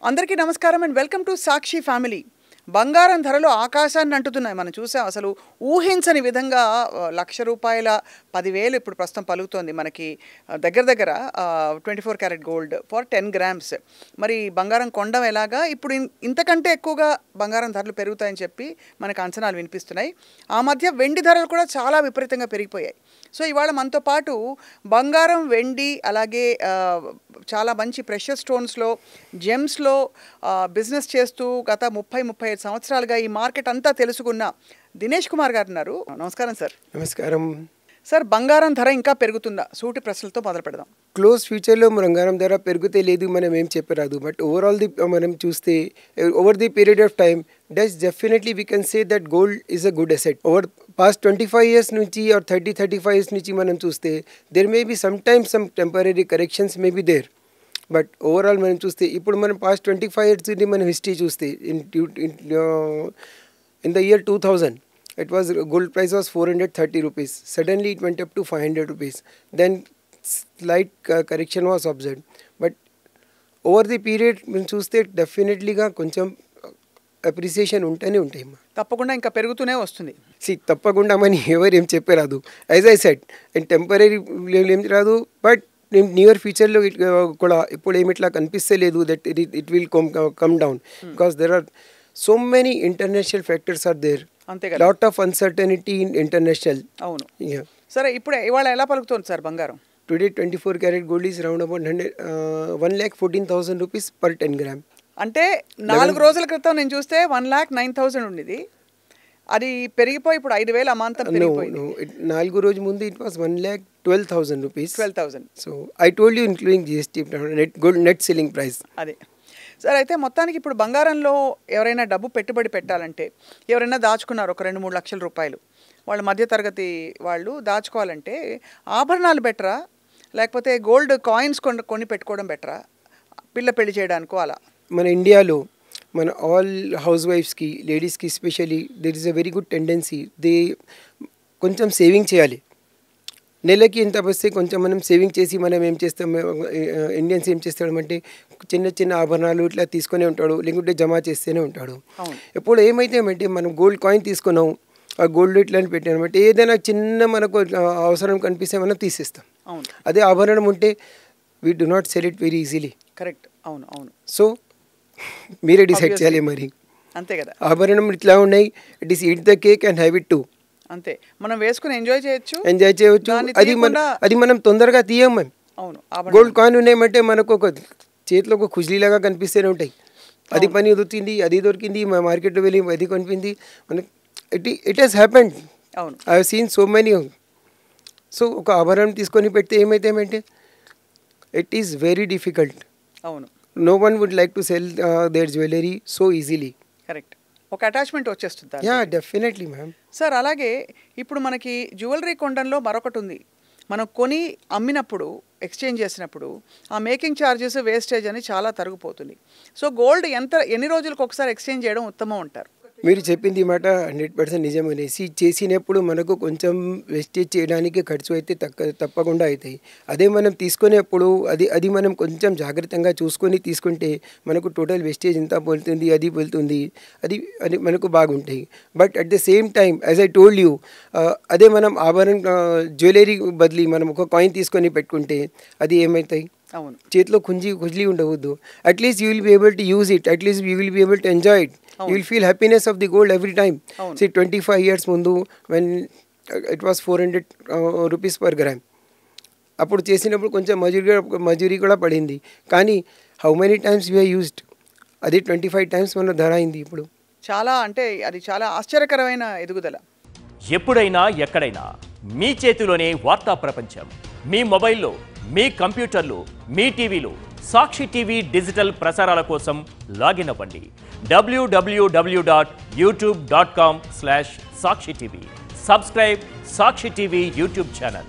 అందరికీ నమస్కారం and welcome to Sakshi family. బంగారం ధరలు ఆకాశాన్ని అంటుతున్నాయి. మనం చూసాం, అసలు ఊహించని విధంగా ₹1,00,000 10,000 ఇప్పుడు ప్రస్తుతం పలుకుతోంది మనకి. దగ్గర 24 క్యారెట్ గోల్డ్ ఫర్ 10 grams. మరి బంగారం కొండం ఎలాగా, ఇప్పుడు ఇంతకంటే ఎక్కువగా బంగారం ధరలు పెరుగుతాయని చెప్పి మనకు అంచనాలు వినిపిస్తున్నాయి. ఆ మధ్య వెండి ధరలు కూడా చాలా విపరీతంగా పెరిగిపోయాయి. సో ఇవాళ మనతో పాటు బంగారం, వెండి, అలాగే చాలా మంచి ప్రెషర్ స్టోన్స్లో, జెమ్స్లో బిజినెస్ చేస్తూ గత 30-35 సంవత్సరాలుగా ఈ మార్కెట్ అంతా తెలుసుకున్న దినేష్ కుమార్ గారు ఉన్నారు. నమస్కారం సార్. నమస్కారం సార్. బంగారం ధర ఇంకా పెరుగుతుందా? సూటి ప్రశ్నలతో మొదలు పెడదాం. క్లోజ్ ఫ్యూచర్లో బంగారం ధర పెరిగితే లేదు మనం ఏం చెప్పరాదు. బట్ ఓవరాల్ మనం చూస్తే over the period of time definitely we can say that gold is a good asset. Over past 25 years నుంచి ఆర్ 30-35 years నుంచి మనం చూస్తే there may be some times some temporary corrections may be there. But overall మనం చూస్తే ఇప్పుడు మనం past 25 years నుండి మనం హిస్టరీ చూస్తే in the year 2000 it was gold price was 430 rupees. Suddenly it went up to 500 rupees. Then slight correction was observed. But over the period మనం చూస్తే డెఫినెట్లీగా కొంచెం అప్రిసియేషన్ ఉంటూనే ఉంటాయి. తప్పకుండా ఇంకా పెరుగుతూనే వస్తుంది. తప్పకుండా మని ఎవరు ఏం చెప్పరాదు. యాజ్ ఐ సెడ్ టెంపరీ ఏం రాదు. బట్ నియర్ ఫ్యూచర్లో కూడా ఇప్పుడు ఏమి ఇట్లా కనిపిస్తలేదు that it will come down because there are so many international factors are there. Lot of uncertainty in international. అవును. సరే, ఇప్పుడు ఇవాళ ఎలా పలుకుతుంది సార్ బంగారం? Today 24 carat gold is round about 1,14,000 rupees per 10 grams. అంటే 4 రోజుల క్రితం నేను చూస్తే 1,09,000 ఉండేది. అది పెరిగిపోయి ఇప్పుడు 5,000 అమాంతం పెరిగిపోయింది. 4 రోజు ముందు it was 1,12,000 rupees. 12,000. So I told you including GST net selling price. అదే సార్. అయితే మొత్తానికి ఇప్పుడు బంగారంలో ఎవరైనా డబ్బు పెట్టుబడి పెట్టాలంటే, ఎవరైనా దాచుకున్నారు ఒక 2-3 లక్షల రూపాయలు, వాళ్ళ మధ్యతరగతి వాళ్ళు దాచుకోవాలంటే ఆభరణాలు బెటరా, లేకపోతే గోల్డ్ కాయిన్స్ కొని పెట్టుకోవడం బెటరా, పిల్ల పెళ్లి చేయడానికో అలా? మన ఇండియాలో మన ఆల్ హౌస్ వైఫ్స్కి, లేడీస్కి especially there is a very good tendency. కొంచెం సేవింగ్ చేయాలి. నెలకి ఎంత వస్తే కొంచెం మనం సేవింగ్ చేసి మనం ఏం చేస్తాం, ఇండియన్స్ ఏం చేస్తామంటే చిన్న చిన్న ఆభరణాలు ఇట్లా తీసుకునే ఉంటాడు, లేకుంటే జమ చేస్తూనే ఉంటాడు. ఇప్పుడు ఏమైతే అంటే మనం గోల్డ్ కాయిన్ తీసుకున్నాం, ఆ గోల్డ్ ఇట్లా పెట్టామంటే ఏదైనా చిన్న మనకు అవసరం కనిపిస్తే మనం తీసేస్తాం. అదే ఆభరణం ఉంటే we do not sell it very easily. Correct. అవును అవును. సో మీరే డిసైడ్ చేయాలి మరి. అంతే కదా. ఆభరణం ఇట్లా ఉన్నాయి, it is eat the cake and have it to. అంతే, మనం వేసుకుని ఎంజాయ్ చేయొచ్చు. అది మనం తొందరగా తీయం మేము. అవును. గోల్డ్ కాయిన్ ఉన్నాయంటే మనకు ఒక చేతిలో ఒక ఖుజ్లీలాగా కనిపిస్తూనే ఉంటాయి. అది పని దొరికింది, అది దొరికింది, మా మార్కెట్లో వెళ్ళి అది కనిపింది మనకి. It has happened. అవును. I have seen so many. So ఒక ఆభరణం తీసుకొని పెడితే ఏమైతే ఇట్ ఈస్ వెరీ డిఫికల్ట్. అవును. No one would like to sell their jewellery so easily. Correct. ఒక అటాచ్మెంట్ వచ్చేస్తుంది. Yeah definitely ma'am. సార్, అలాగే ఇప్పుడు మనకి జ్యువెలరీ కొనడంలో మరొకటి ఉంది. మనం కొని అమ్మినప్పుడు, ఎక్స్చేంజ్ చేసినప్పుడు ఆ మేకింగ్ ఛార్జెస్, వేస్టేజ్ అని చాలా తరిగిపోతుంది. సో గోల్డ్ ఎన్ని రోజులకు ఒకసారి ఎక్స్చేంజ్ చేయడం ఉత్తమం అంటారు? మీరు చెప్పింది మాట 100% నిజమనేసి చేసినప్పుడు మనకు కొంచెం వేస్టేజ్ చేయడానికి ఖర్చు అయితే తప్పకుండా అవుతాయి. అదే మనం తీసుకునేప్పుడు అది మనం కొంచెం జాగ్రత్తగా చూసుకొని తీసుకుంటే మనకు టోటల్ వేస్టేజ్ ఎంత వెళ్తుంది, అది వెళ్తుంది, అది మనకు బాగుంటాయి. But at the same time as I told you, అదే మనం ఆభరణ జ్యువెలరీ బదిలీ మనం ఒక కాయిన్ తీసుకొని పెట్టుకుంటే అది ఏమవుతాయి, అవును, చేతిలో ఖుజ్లీ ఉండవద్దు. At least you will be able to use it, at least you will be able to enjoy it. You will feel happiness of the gold every time. See, 25 years ముందు when it was 400 rupees per gram, అప్పుడు చేసినప్పుడు కొంచెం మజూరీ కూడా పడింది. కానీ how many times we used, అది 25 times మన ధర అయింది ఇప్పుడు. చాలా, అంటే అది చాలా ఆశ్చర్యకరమైన ఎదుగుదల. ఎప్పుడైనా ఎక్కడైనా మీ చేతిలోనే వార్తా ప్రపంచం. మీ మొబైల్లో, మీ కంప్యూటర్లో, మీ టీవీలో సాక్షి టీవీ డిజిటల్ ప్రసారాల కోసం లాగిన్ అవ్వండి. www.youtube.com/sakshi tv. సబ్స్క్రైబ్ సాక్షి టీవీ యూట్యూబ్ ఛానల్.